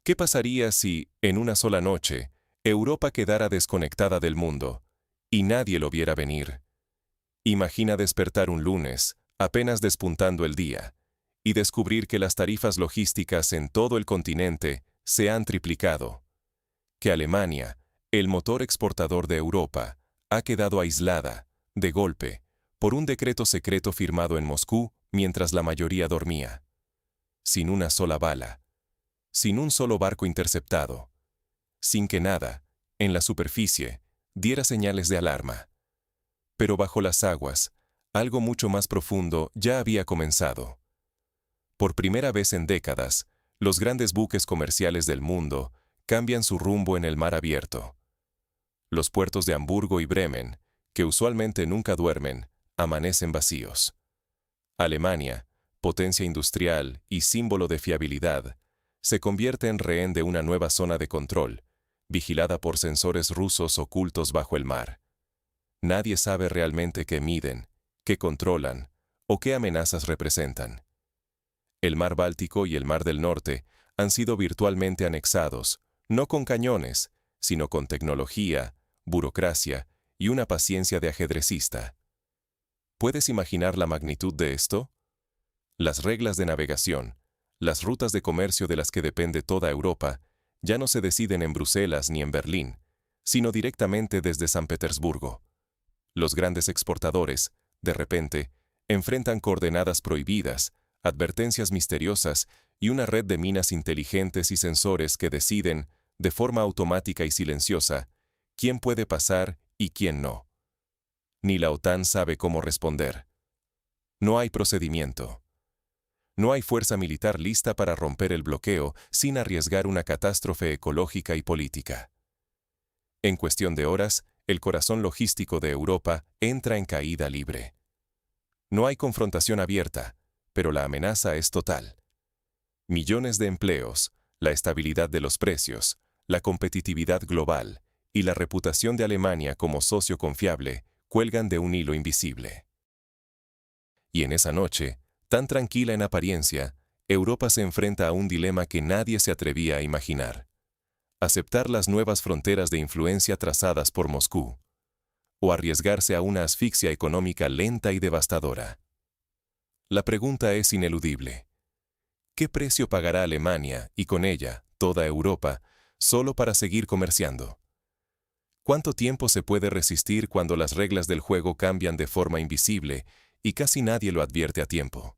¿Qué pasaría si, en una sola noche, Europa quedara desconectada del mundo y nadie lo viera venir? Imagina despertar un lunes, apenas despuntando el día, y descubrir que las tarifas logísticas en todo el continente se han triplicado, que Alemania, el motor exportador de Europa, ha quedado aislada, de golpe, por un decreto secreto firmado en Moscú mientras la mayoría dormía. Sin una sola bala, sin un solo barco interceptado, sin que nada, en la superficie, diera señales de alarma. Pero bajo las aguas, algo mucho más profundo ya había comenzado. Por primera vez en décadas, los grandes buques comerciales del mundo cambian su rumbo en el mar abierto. Los puertos de Hamburgo y Bremen, que usualmente nunca duermen, amanecen vacíos. Alemania, potencia industrial y símbolo de fiabilidad, se convierte en rehén de una nueva zona de control, vigilada por sensores rusos ocultos bajo el mar. Nadie sabe realmente qué miden, qué controlan o qué amenazas representan. El mar Báltico y el mar del Norte han sido virtualmente anexados, no con cañones, sino con tecnología, burocracia y una paciencia de ajedrecista. ¿Puedes imaginar la magnitud de esto? Las reglas de navegación, las rutas de comercio de las que depende toda Europa, ya no se deciden en Bruselas ni en Berlín, sino directamente desde San Petersburgo. Los grandes exportadores, de repente, enfrentan coordenadas prohibidas, advertencias misteriosas y una red de minas inteligentes y sensores que deciden, de forma automática y silenciosa, quién puede pasar y quién no. Ni la OTAN sabe cómo responder. No hay procedimiento. No hay fuerza militar lista para romper el bloqueo sin arriesgar una catástrofe ecológica y política. En cuestión de horas, el corazón logístico de Europa entra en caída libre. No hay confrontación abierta, pero la amenaza es total. Millones de empleos, la estabilidad de los precios, la competitividad global y la reputación de Alemania como socio confiable cuelgan de un hilo invisible. Y en esa noche, tan tranquila en apariencia, Europa se enfrenta a un dilema que nadie se atrevía a imaginar: aceptar las nuevas fronteras de influencia trazadas por Moscú, o arriesgarse a una asfixia económica lenta y devastadora. La pregunta es ineludible. ¿Qué precio pagará Alemania, y con ella, toda Europa, solo para seguir comerciando? ¿Cuánto tiempo se puede resistir cuando las reglas del juego cambian de forma invisible y casi nadie lo advierte a tiempo?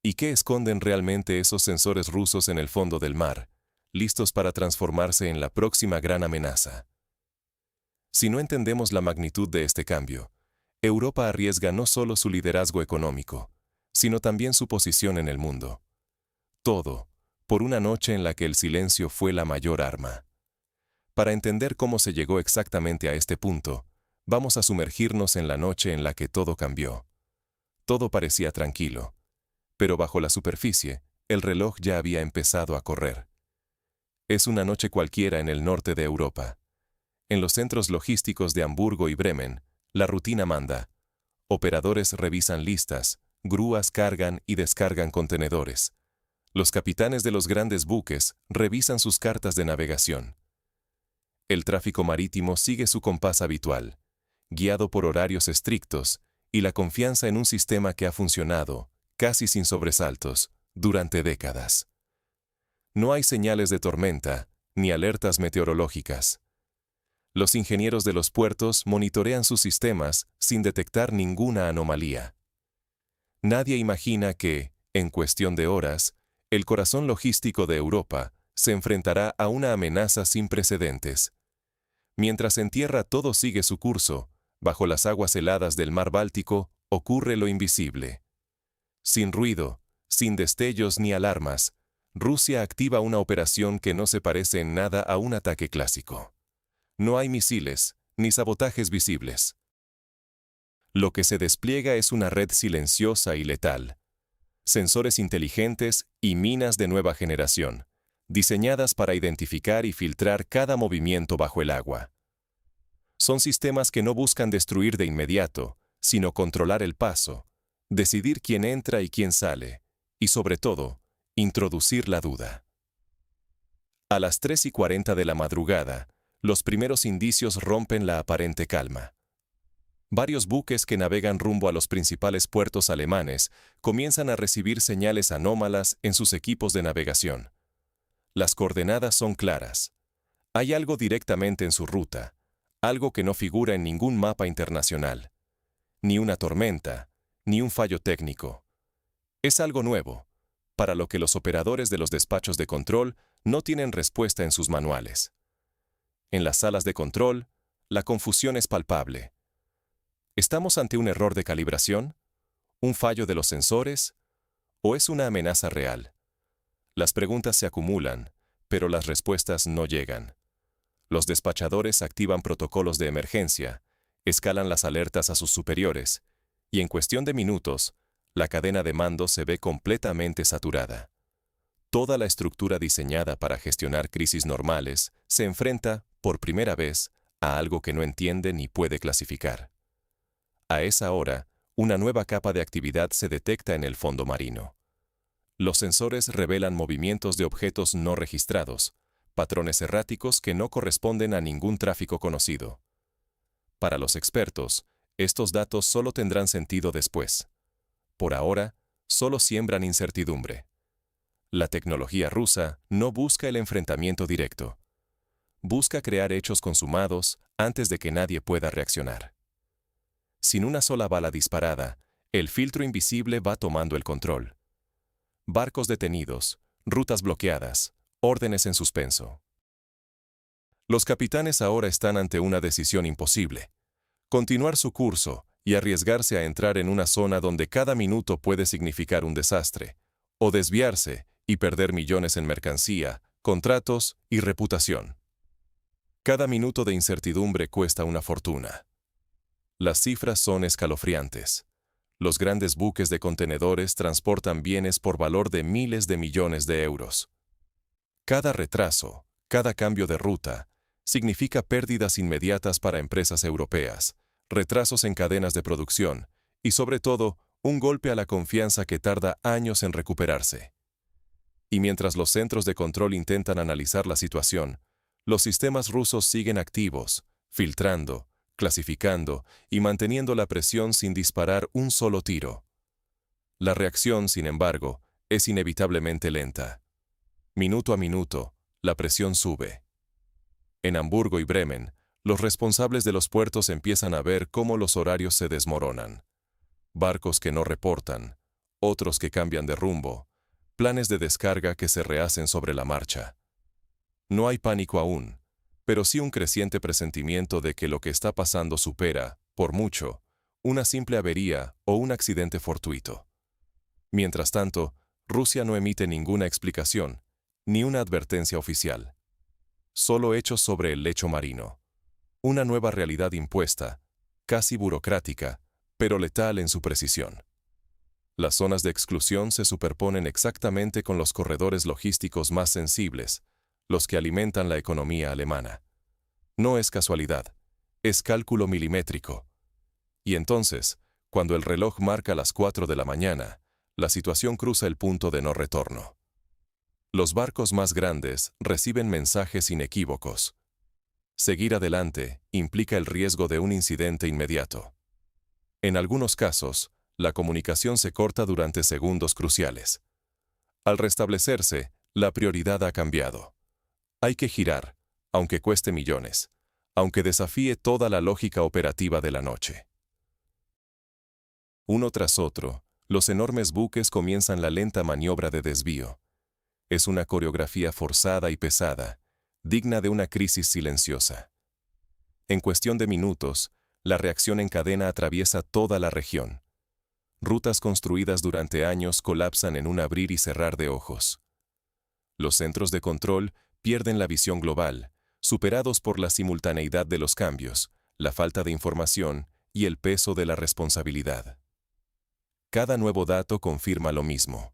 ¿Y qué esconden realmente esos sensores rusos en el fondo del mar, listos para transformarse en la próxima gran amenaza? Si no entendemos la magnitud de este cambio, Europa arriesga no solo su liderazgo económico, sino también su posición en el mundo. Todo, por una noche en la que el silencio fue la mayor arma. Para entender cómo se llegó exactamente a este punto, vamos a sumergirnos en la noche en la que todo cambió. Todo parecía tranquilo, pero bajo la superficie, el reloj ya había empezado a correr. Es una noche cualquiera en el norte de Europa. En los centros logísticos de Hamburgo y Bremen, la rutina manda. Operadores revisan listas, grúas cargan y descargan contenedores. Los capitanes de los grandes buques revisan sus cartas de navegación. El tráfico marítimo sigue su compás habitual, guiado por horarios estrictos y la confianza en un sistema que ha funcionado, casi sin sobresaltos, durante décadas. No hay señales de tormenta, ni alertas meteorológicas. Los ingenieros de los puertos monitorean sus sistemas sin detectar ninguna anomalía. Nadie imagina que, en cuestión de horas, el corazón logístico de Europa se enfrentará a una amenaza sin precedentes. Mientras en tierra todo sigue su curso, bajo las aguas heladas del mar Báltico ocurre lo invisible. Sin ruido, sin destellos ni alarmas, Rusia activa una operación que no se parece en nada a un ataque clásico. No hay misiles, ni sabotajes visibles. Lo que se despliega es una red silenciosa y letal. Sensores inteligentes y minas de nueva generación, diseñadas para identificar y filtrar cada movimiento bajo el agua. Son sistemas que no buscan destruir de inmediato, sino controlar el paso, decidir quién entra y quién sale, y sobre todo, introducir la duda. A las 3:40 de la madrugada, los primeros indicios rompen la aparente calma. Varios buques que navegan rumbo a los principales puertos alemanes comienzan a recibir señales anómalas en sus equipos de navegación. Las coordenadas son claras. Hay algo directamente en su ruta, algo que no figura en ningún mapa internacional. Ni una tormenta, ni un fallo técnico. Es algo nuevo, para lo que los operadores de los despachos de control no tienen respuesta en sus manuales. En las salas de control, la confusión es palpable. ¿Estamos ante un error de calibración? ¿Un fallo de los sensores? ¿O es una amenaza real? Las preguntas se acumulan, pero las respuestas no llegan. Los despachadores activan protocolos de emergencia, escalan las alertas a sus superiores, y en cuestión de minutos, la cadena de mando se ve completamente saturada. Toda la estructura diseñada para gestionar crisis normales se enfrenta, por primera vez, a algo que no entiende ni puede clasificar. A esa hora, una nueva capa de actividad se detecta en el fondo marino. Los sensores revelan movimientos de objetos no registrados, patrones erráticos que no corresponden a ningún tráfico conocido. Para los expertos, estos datos solo tendrán sentido después. Por ahora, solo siembran incertidumbre. La tecnología rusa no busca el enfrentamiento directo. Busca crear hechos consumados antes de que nadie pueda reaccionar. Sin una sola bala disparada, el filtro invisible va tomando el control. Barcos detenidos, rutas bloqueadas, órdenes en suspenso. Los capitanes ahora están ante una decisión imposible: continuar su curso y arriesgarse a entrar en una zona donde cada minuto puede significar un desastre, o desviarse y perder millones en mercancía, contratos y reputación. Cada minuto de incertidumbre cuesta una fortuna. Las cifras son escalofriantes. Los grandes buques de contenedores transportan bienes por valor de miles de millones de euros. Cada retraso, cada cambio de ruta, significa pérdidas inmediatas para empresas europeas, retrasos en cadenas de producción y, sobre todo, un golpe a la confianza que tarda años en recuperarse. Y mientras los centros de control intentan analizar la situación, los sistemas rusos siguen activos, filtrando, clasificando y manteniendo la presión sin disparar un solo tiro. La reacción, sin embargo, es inevitablemente lenta. Minuto a minuto, la presión sube. En Hamburgo y Bremen, los responsables de los puertos empiezan a ver cómo los horarios se desmoronan. Barcos que no reportan, otros que cambian de rumbo, planes de descarga que se rehacen sobre la marcha. No hay pánico aún, pero sí un creciente presentimiento de que lo que está pasando supera, por mucho, una simple avería o un accidente fortuito. Mientras tanto, Rusia no emite ninguna explicación, ni una advertencia oficial. Solo hechos sobre el lecho marino. Una nueva realidad impuesta, casi burocrática, pero letal en su precisión. Las zonas de exclusión se superponen exactamente con los corredores logísticos más sensibles, los que alimentan la economía alemana. No es casualidad, es cálculo milimétrico. Y entonces, cuando el reloj marca las 4 de la mañana, la situación cruza el punto de no retorno. Los barcos más grandes reciben mensajes inequívocos. Seguir adelante implica el riesgo de un incidente inmediato. En algunos casos, la comunicación se corta durante segundos cruciales. Al restablecerse, la prioridad ha cambiado. Hay que girar, aunque cueste millones, aunque desafíe toda la lógica operativa de la noche. Uno tras otro, los enormes buques comienzan la lenta maniobra de desvío. Es una coreografía forzada y pesada, digna de una crisis silenciosa. En cuestión de minutos, la reacción en cadena atraviesa toda la región. Rutas construidas durante años colapsan en un abrir y cerrar de ojos. Los centros de control pierden la visión global, superados por la simultaneidad de los cambios, la falta de información y el peso de la responsabilidad. Cada nuevo dato confirma lo mismo.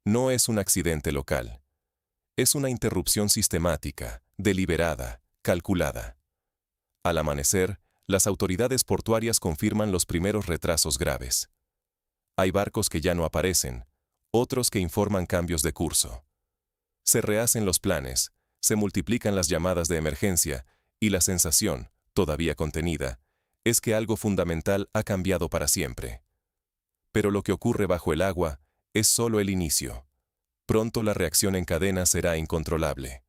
No es un accidente local. Es una interrupción sistemática, deliberada, calculada. Al amanecer, las autoridades portuarias confirman los primeros retrasos graves. Hay barcos que ya no aparecen, otros que informan cambios de curso. Se rehacen los planes, Se multiplican las llamadas de emergencia y la sensación, todavía contenida, es que algo fundamental ha cambiado para siempre. Pero lo que ocurre bajo el agua es solo el inicio. Pronto la reacción en cadena será incontrolable.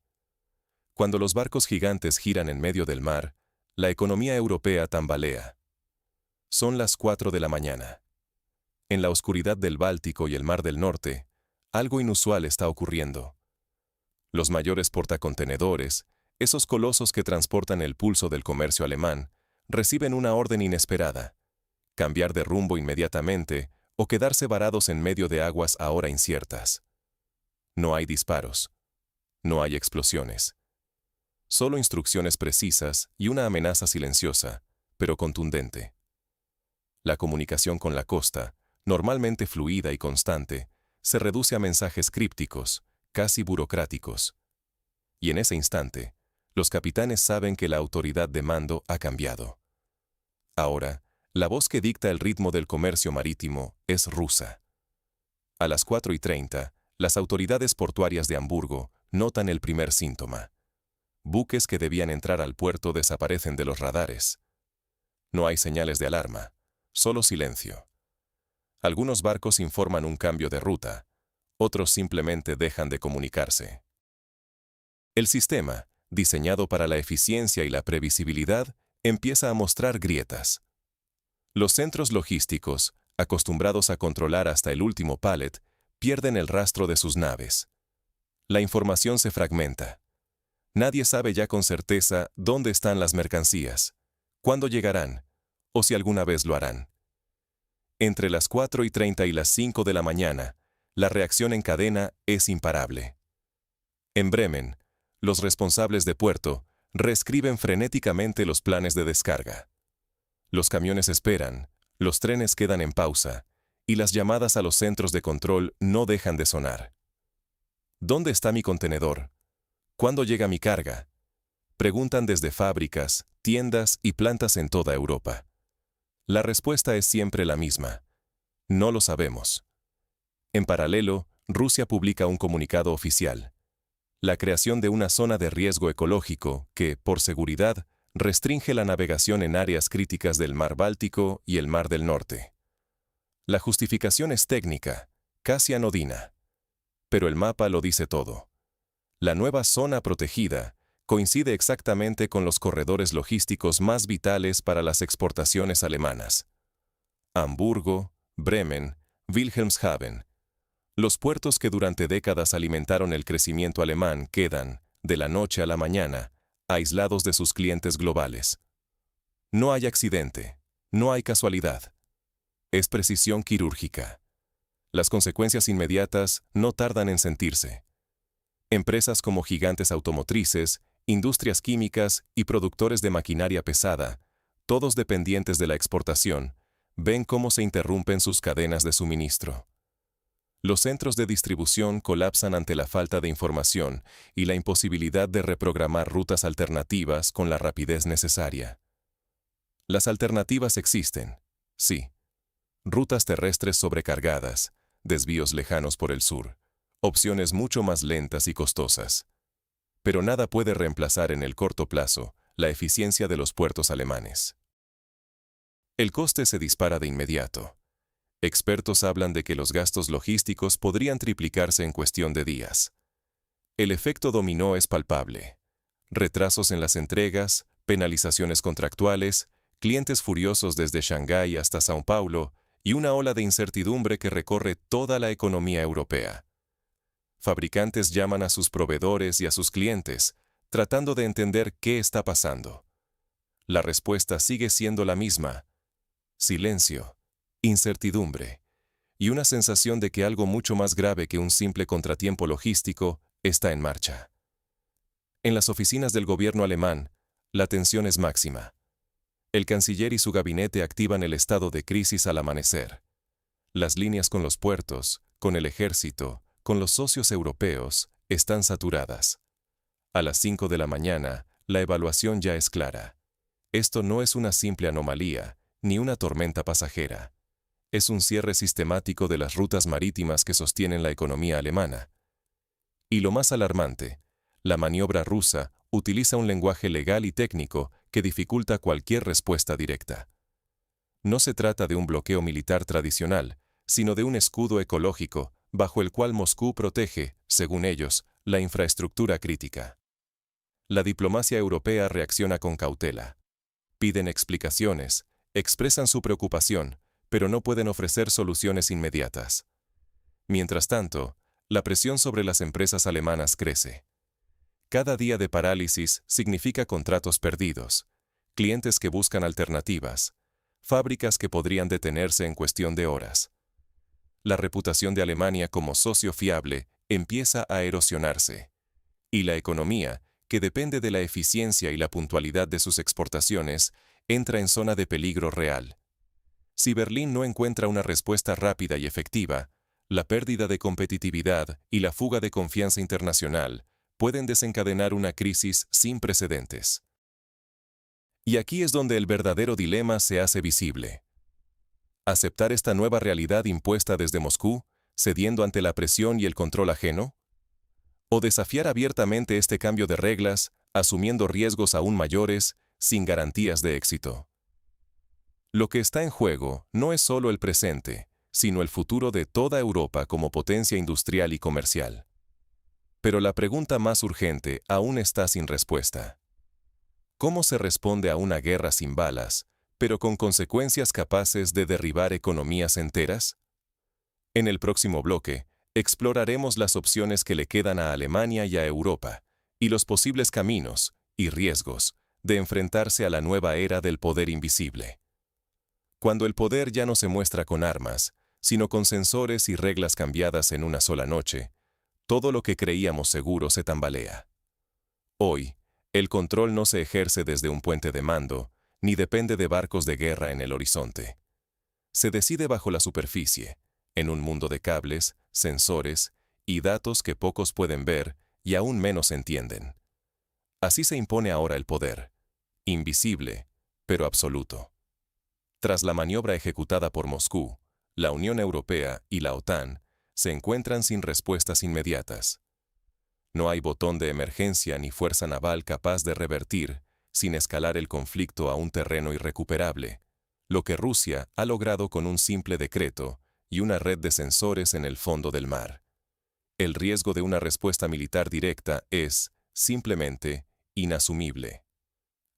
Cuando los barcos gigantes giran en medio del mar, la economía europea tambalea. Son las 4 de la mañana. En la oscuridad del Báltico y el Mar del Norte, algo inusual está ocurriendo. Los mayores portacontenedores, esos colosos que transportan el pulso del comercio alemán, reciben una orden inesperada: cambiar de rumbo inmediatamente o quedarse varados en medio de aguas ahora inciertas. No hay disparos. No hay explosiones. Solo instrucciones precisas y una amenaza silenciosa, pero contundente. La comunicación con la costa, normalmente fluida y constante, se reduce a mensajes crípticos, casi burocráticos. Y en ese instante, los capitanes saben que la autoridad de mando ha cambiado. Ahora, la voz que dicta el ritmo del comercio marítimo es rusa. A las 4:30, las autoridades portuarias de Hamburgo notan el primer síntoma. Buques que debían entrar al puerto desaparecen de los radares. No hay señales de alarma, solo silencio. Algunos barcos informan un cambio de ruta, otros simplemente dejan de comunicarse. El sistema, diseñado para la eficiencia y la previsibilidad, empieza a mostrar grietas. Los centros logísticos, acostumbrados a controlar hasta el último pallet, pierden el rastro de sus naves. La información se fragmenta. Nadie sabe ya con certeza dónde están las mercancías, cuándo llegarán, o si alguna vez lo harán. Entre las 4:30 y las 5 de la mañana, la reacción en cadena es imparable. En Bremen, los responsables de puerto reescriben frenéticamente los planes de descarga. Los camiones esperan, los trenes quedan en pausa, y las llamadas a los centros de control no dejan de sonar. ¿Dónde está mi contenedor? ¿Cuándo llega mi carga? Preguntan desde fábricas, tiendas y plantas en toda Europa. La respuesta es siempre la misma: no lo sabemos. En paralelo, Rusia publica un comunicado oficial: la creación de una zona de riesgo ecológico que, por seguridad, restringe la navegación en áreas críticas del Mar Báltico y el Mar del Norte. La justificación es técnica, casi anodina. Pero el mapa lo dice todo. La nueva zona protegida coincide exactamente con los corredores logísticos más vitales para las exportaciones alemanas. Hamburgo, Bremen, Wilhelmshaven. Los puertos que durante décadas alimentaron el crecimiento alemán quedan, de la noche a la mañana, aislados de sus clientes globales. No hay accidente, no hay casualidad. Es precisión quirúrgica. Las consecuencias inmediatas no tardan en sentirse. Empresas como gigantes automotrices, industrias químicas y productores de maquinaria pesada, todos dependientes de la exportación, ven cómo se interrumpen sus cadenas de suministro. Los centros de distribución colapsan ante la falta de información y la imposibilidad de reprogramar rutas alternativas con la rapidez necesaria. Las alternativas existen, sí. Rutas terrestres sobrecargadas, desvíos lejanos por el sur, opciones mucho más lentas y costosas. Pero nada puede reemplazar en el corto plazo la eficiencia de los puertos alemanes. El coste se dispara de inmediato. Expertos hablan de que los gastos logísticos podrían triplicarse en cuestión de días. El efecto dominó es palpable. Retrasos en las entregas, penalizaciones contractuales, clientes furiosos desde Shanghái hasta Sao Paulo y una ola de incertidumbre que recorre toda la economía europea. Fabricantes llaman a sus proveedores y a sus clientes, tratando de entender qué está pasando. La respuesta sigue siendo la misma: silencio, incertidumbre, y una sensación de que algo mucho más grave que un simple contratiempo logístico está en marcha. En las oficinas del gobierno alemán, la tensión es máxima. El canciller y su gabinete activan el estado de crisis al amanecer. Las líneas con los puertos, con el ejército, con los socios europeos, están saturadas. A las 5 de la mañana, la evaluación ya es clara. Esto no es una simple anomalía, ni una tormenta pasajera. Es un cierre sistemático de las rutas marítimas que sostienen la economía alemana. Y lo más alarmante, La maniobra rusa utiliza un lenguaje legal y técnico que dificulta cualquier respuesta directa. No se trata de un bloqueo militar tradicional, sino de un escudo ecológico bajo el cual Moscú protege, según ellos, la infraestructura crítica. La diplomacia europea reacciona con cautela. Piden explicaciones, expresan su preocupación, pero no pueden ofrecer soluciones inmediatas. Mientras tanto, la presión sobre las empresas alemanas crece. Cada día de parálisis significa contratos perdidos, clientes que buscan alternativas, fábricas que podrían detenerse en cuestión de horas. La reputación de Alemania como socio fiable empieza a erosionarse. Y la economía, que depende de la eficiencia y la puntualidad de sus exportaciones, entra en zona de peligro real. Si Berlín no encuentra una respuesta rápida y efectiva, la pérdida de competitividad y la fuga de confianza internacional pueden desencadenar una crisis sin precedentes. Y aquí es donde el verdadero dilema se hace visible. ¿Aceptar esta nueva realidad impuesta desde Moscú, cediendo ante la presión y el control ajeno? ¿O desafiar abiertamente este cambio de reglas, asumiendo riesgos aún mayores, sin garantías de éxito? Lo que está en juego no es solo el presente, sino el futuro de toda Europa como potencia industrial y comercial. Pero la pregunta más urgente aún está sin respuesta. ¿Cómo se responde a una guerra sin balas, pero con consecuencias capaces de derribar economías enteras? En el próximo bloque, exploraremos las opciones que le quedan a Alemania y a Europa, y los posibles caminos y riesgos de enfrentarse a la nueva era del poder invisible. Cuando el poder ya no se muestra con armas, sino con sensores y reglas cambiadas en una sola noche, todo lo que creíamos seguro se tambalea. Hoy, el control no se ejerce desde un puente de mando, ni depende de barcos de guerra en el horizonte. Se decide bajo la superficie, en un mundo de cables, sensores y datos que pocos pueden ver y aún menos entienden. Así se impone ahora el poder, invisible, pero absoluto. Tras la maniobra ejecutada por Moscú, la Unión Europea y la OTAN se encuentran sin respuestas inmediatas. No hay botón de emergencia ni fuerza naval capaz de revertir, sin escalar el conflicto a un terreno irrecuperable, lo que Rusia ha logrado con un simple decreto y una red de sensores en el fondo del mar. El riesgo de una respuesta militar directa es, simplemente, inasumible.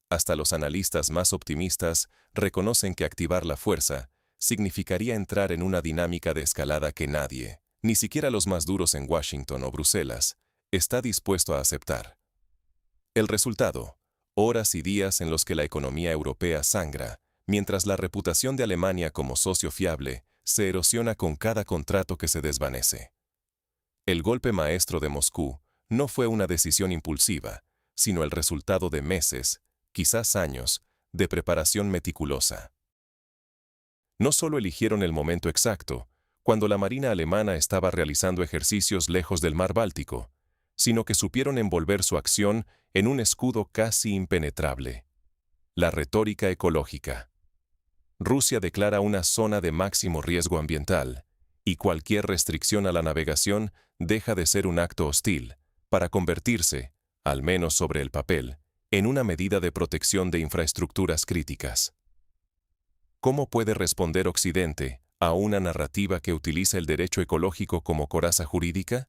Hasta los analistas más optimistas reconocen que activar la fuerza significaría entrar en una dinámica de escalada que nadie, ni siquiera los más duros en Washington o Bruselas, está dispuesto a aceptar. El resultado: horas y días en los que la economía europea sangra, mientras la reputación de Alemania como socio fiable se erosiona con cada contrato que se desvanece. El golpe maestro de Moscú no fue una decisión impulsiva, sino el resultado de meses, quizás años, de preparación meticulosa. No solo eligieron el momento exacto, cuando la Marina alemana estaba realizando ejercicios lejos del mar Báltico, sino que supieron envolver su acción en un escudo casi impenetrable: la retórica ecológica. Rusia declara una zona de máximo riesgo ambiental, y cualquier restricción a la navegación deja de ser un acto hostil, para convertirse, al menos sobre el papel, en una medida de protección de infraestructuras críticas. ¿Cómo puede responder Occidente a una narrativa que utiliza el derecho ecológico como coraza jurídica?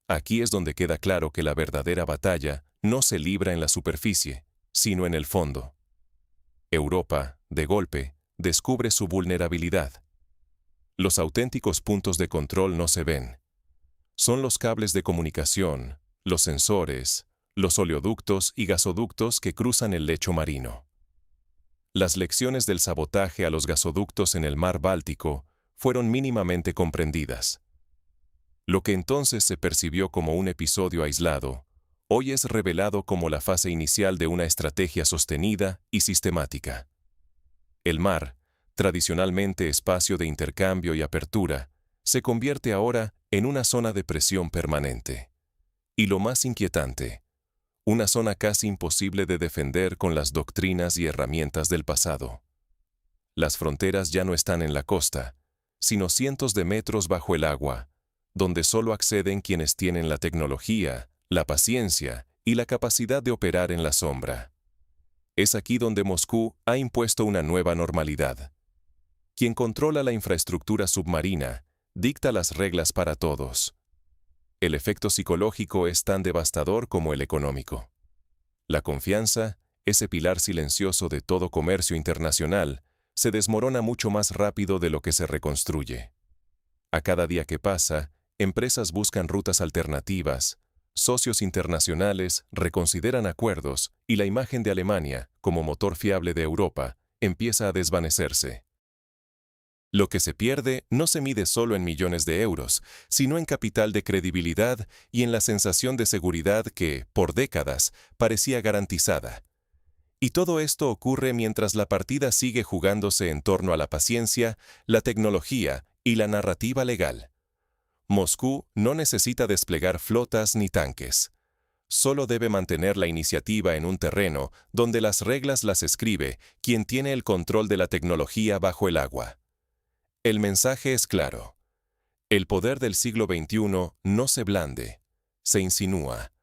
Aquí es donde queda claro que la verdadera batalla no se libra en la superficie, sino en el fondo. Europa, de golpe, descubre su vulnerabilidad. Los auténticos puntos de control no se ven. Son los cables de comunicación, los sensores, los oleoductos y gasoductos que cruzan el lecho marino. Las lecciones del sabotaje a los gasoductos en el mar Báltico fueron mínimamente comprendidas. Lo que entonces se percibió como un episodio aislado, hoy es revelado como la fase inicial de una estrategia sostenida y sistemática. El mar, tradicionalmente espacio de intercambio y apertura, se convierte ahora en una zona de presión permanente. Y lo más inquietante, una zona casi imposible de defender con las doctrinas y herramientas del pasado. Las fronteras ya no están en la costa, sino cientos de metros bajo el agua, donde solo acceden quienes tienen la tecnología, la paciencia y la capacidad de operar en la sombra. Es aquí donde Moscú ha impuesto una nueva normalidad. Quien controla la infraestructura submarina dicta las reglas para todos. El efecto psicológico es tan devastador como el económico. La confianza, ese pilar silencioso de todo comercio internacional, se desmorona mucho más rápido de lo que se reconstruye. A cada día que pasa, empresas buscan rutas alternativas, socios internacionales reconsideran acuerdos y la imagen de Alemania, como motor fiable de Europa, empieza a desvanecerse. Lo que se pierde no se mide solo en millones de euros, sino en capital de credibilidad y en la sensación de seguridad que, por décadas, parecía garantizada. Y todo esto ocurre mientras la partida sigue jugándose en torno a la paciencia, la tecnología y la narrativa legal. Moscú no necesita desplegar flotas ni tanques. Solo debe mantener la iniciativa en un terreno donde las reglas las escribe quien tiene el control de la tecnología bajo el agua. El mensaje es claro. El poder del siglo XXI no se blande, se insinúa.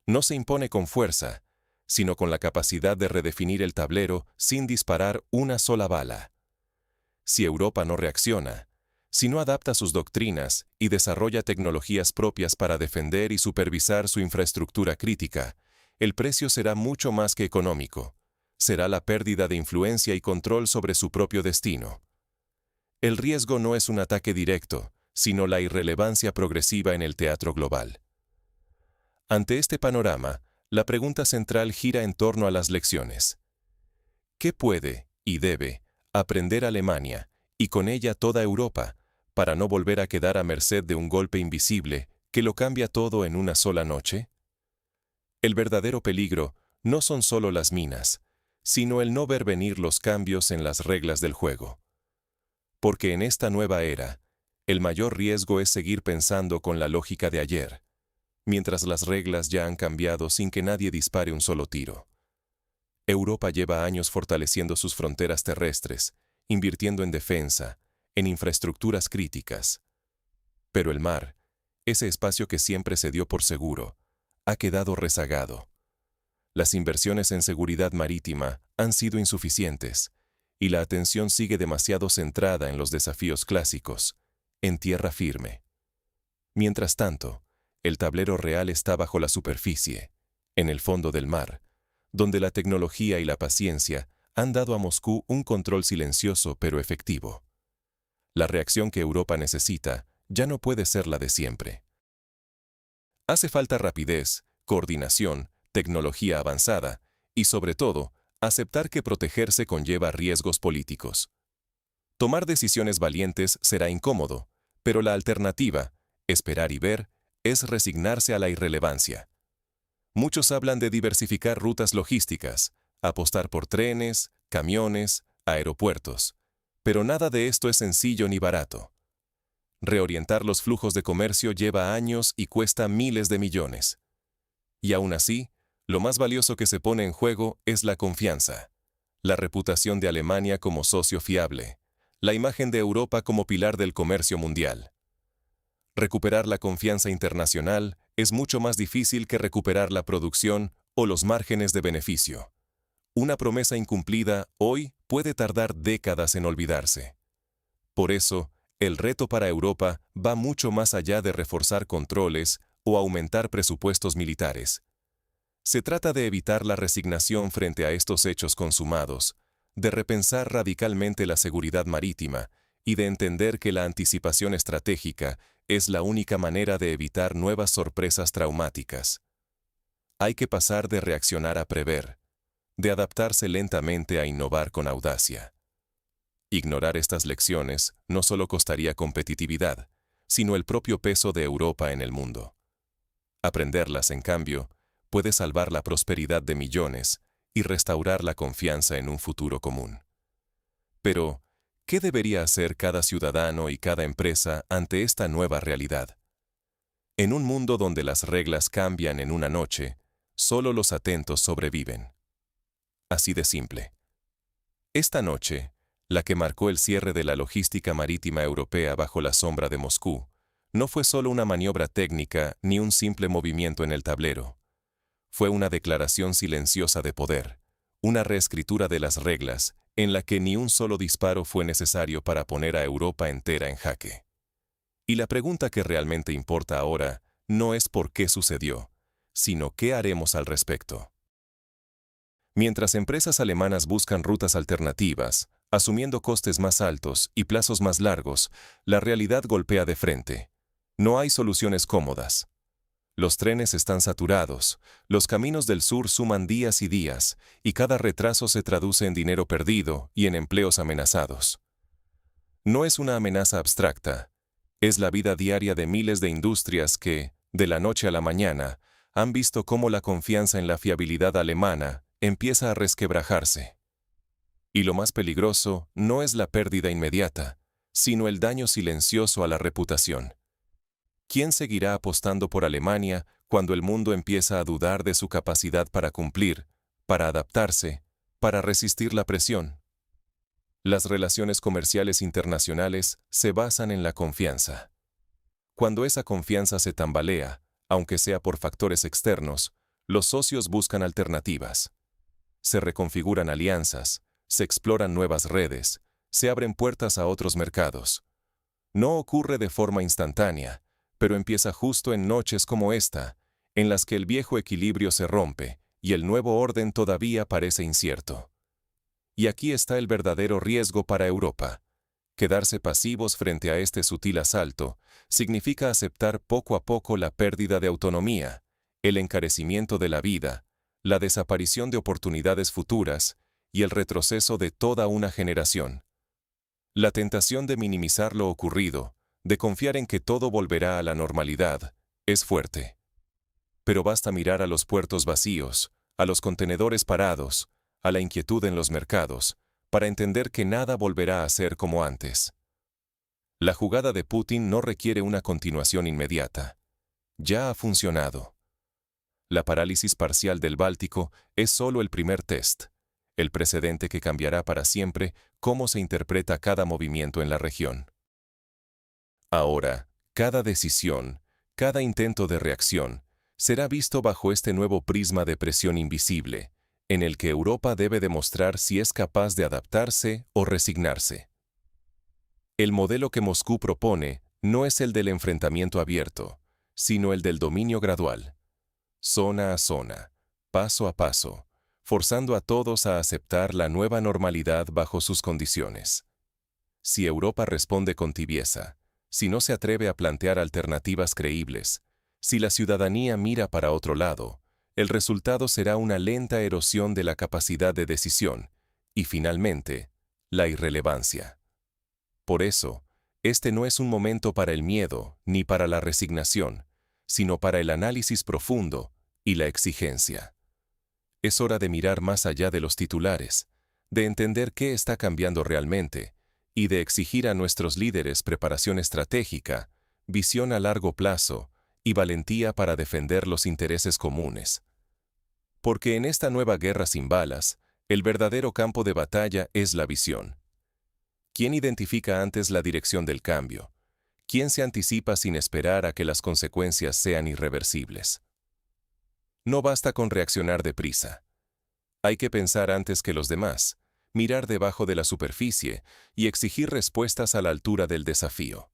No se impone con fuerza, sino con la capacidad de redefinir el tablero sin disparar una sola bala. Si Europa no reacciona, si no adapta sus doctrinas y desarrolla tecnologías propias para defender y supervisar su infraestructura crítica, el precio será mucho más que económico. Será la pérdida de influencia y control sobre su propio destino. El riesgo no es un ataque directo, sino la irrelevancia progresiva en el teatro global. Ante este panorama, la pregunta central gira en torno a las lecciones. ¿Qué puede y debe aprender Alemania, y con ella toda Europa, para no volver a quedar a merced de un golpe invisible que lo cambia todo en una sola noche? El verdadero peligro no son solo las minas, sino el no ver venir los cambios en las reglas del juego. Porque en esta nueva era, el mayor riesgo es seguir pensando con la lógica de ayer, mientras las reglas ya han cambiado sin que nadie dispare un solo tiro. Europa lleva años fortaleciendo sus fronteras terrestres, invirtiendo en defensa, en infraestructuras críticas. Pero el mar, ese espacio que siempre se dio por seguro, ha quedado rezagado. Las inversiones en seguridad marítima han sido insuficientes, y la atención sigue demasiado centrada en los desafíos clásicos, en tierra firme. Mientras tanto, el tablero real está bajo la superficie, en el fondo del mar, donde la tecnología y la paciencia han dado a Moscú un control silencioso pero efectivo. La reacción que Europa necesita ya no puede ser la de siempre. Hace falta rapidez, coordinación, tecnología avanzada y, sobre todo, aceptar que protegerse conlleva riesgos políticos. Tomar decisiones valientes será incómodo, pero la alternativa, esperar y ver, es resignarse a la irrelevancia. Muchos hablan de diversificar rutas logísticas, apostar por trenes, camiones, aeropuertos, pero nada de esto es sencillo ni barato. Reorientar los flujos de comercio lleva años y cuesta miles de millones. Y aún así, lo más valioso que se pone en juego es la confianza, la reputación de Alemania como socio fiable, la imagen de Europa como pilar del comercio mundial. Recuperar la confianza internacional es mucho más difícil que recuperar la producción o los márgenes de beneficio. Una promesa incumplida hoy puede tardar décadas en olvidarse. Por eso, el reto para Europa va mucho más allá de reforzar controles o aumentar presupuestos militares. Se trata de evitar la resignación frente a estos hechos consumados, de repensar radicalmente la seguridad marítima y de entender que la anticipación estratégica es la única manera de evitar nuevas sorpresas traumáticas. Hay que pasar de reaccionar a prever, de adaptarse lentamente a innovar con audacia. Ignorar estas lecciones no solo costaría competitividad, sino el propio peso de Europa en el mundo. Aprenderlas, en cambio, puede salvar la prosperidad de millones y restaurar la confianza en un futuro común. Pero, ¿qué debería hacer cada ciudadano y cada empresa ante esta nueva realidad? En un mundo donde las reglas cambian en una noche, solo los atentos sobreviven. Así de simple. Esta noche, la que marcó el cierre de la logística marítima europea bajo la sombra de Moscú, no fue solo una maniobra técnica ni un simple movimiento en el tablero. Fue una declaración silenciosa de poder, una reescritura de las reglas, en la que ni un solo disparo fue necesario para poner a Europa entera en jaque. Y la pregunta que realmente importa ahora no es por qué sucedió, sino qué haremos al respecto. Mientras empresas alemanas buscan rutas alternativas, asumiendo costes más altos y plazos más largos, la realidad golpea de frente. No hay soluciones cómodas. Los trenes están saturados, los caminos del sur suman días y días, y cada retraso se traduce en dinero perdido y en empleos amenazados. No es una amenaza abstracta, es la vida diaria de miles de industrias que, de la noche a la mañana, han visto cómo la confianza en la fiabilidad alemana empieza a resquebrajarse. Y lo más peligroso no es la pérdida inmediata, sino el daño silencioso a la reputación. ¿Quién seguirá apostando por Alemania cuando el mundo empieza a dudar de su capacidad para cumplir, para adaptarse, para resistir la presión? Las relaciones comerciales internacionales se basan en la confianza. Cuando esa confianza se tambalea, aunque sea por factores externos, los socios buscan alternativas. Se reconfiguran alianzas, se exploran nuevas redes, se abren puertas a otros mercados. No ocurre de forma instantánea, pero empieza justo en noches como esta, en las que el viejo equilibrio se rompe y el nuevo orden todavía parece incierto. Y aquí está el verdadero riesgo para Europa. Quedarse pasivos frente a este sutil asalto significa aceptar poco a poco la pérdida de autonomía, el encarecimiento de la vida, la desaparición de oportunidades futuras y el retroceso de toda una generación. La tentación de minimizar lo ocurrido, de confiar en que todo volverá a la normalidad, es fuerte. Pero basta mirar a los puertos vacíos, a los contenedores parados, a la inquietud en los mercados, para entender que nada volverá a ser como antes. La jugada de Putin no requiere una continuación inmediata. Ya ha funcionado. La parálisis parcial del Báltico es solo el primer test, el precedente que cambiará para siempre cómo se interpreta cada movimiento en la región. Ahora, cada decisión, cada intento de reacción, será visto bajo este nuevo prisma de presión invisible, en el que Europa debe demostrar si es capaz de adaptarse o resignarse. El modelo que Moscú propone no es el del enfrentamiento abierto, sino el del dominio gradual, zona a zona, paso a paso, forzando a todos a aceptar la nueva normalidad bajo sus condiciones. Si Europa responde con tibieza, si no se atreve a plantear alternativas creíbles, si la ciudadanía mira para otro lado, el resultado será una lenta erosión de la capacidad de decisión y, finalmente, la irrelevancia. Por eso, este no es un momento para el miedo ni para la resignación, sino para el análisis profundo y la exigencia. Es hora de mirar más allá de los titulares, de entender qué está cambiando realmente y de exigir a nuestros líderes preparación estratégica, visión a largo plazo y valentía para defender los intereses comunes. Porque en esta nueva guerra sin balas, el verdadero campo de batalla es la visión. ¿Quién identifica antes la dirección del cambio? ¿Quién se anticipa sin esperar a que las consecuencias sean irreversibles? No basta con reaccionar deprisa. Hay que pensar antes que los demás, mirar debajo de la superficie y exigir respuestas a la altura del desafío.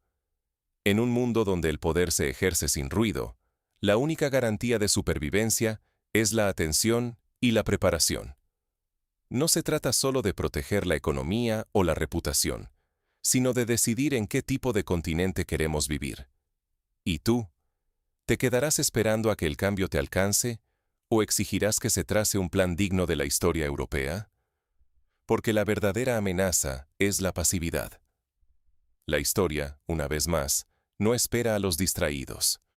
En un mundo donde el poder se ejerce sin ruido, la única garantía de supervivencia es la atención y la preparación. No se trata solo de proteger la economía o la reputación, sino de decidir en qué tipo de continente queremos vivir. ¿Y tú? ¿Te quedarás esperando a que el cambio te alcance o exigirás que se trace un plan digno de la historia europea? Porque la verdadera amenaza es la pasividad. La historia, una vez más, no espera a los distraídos.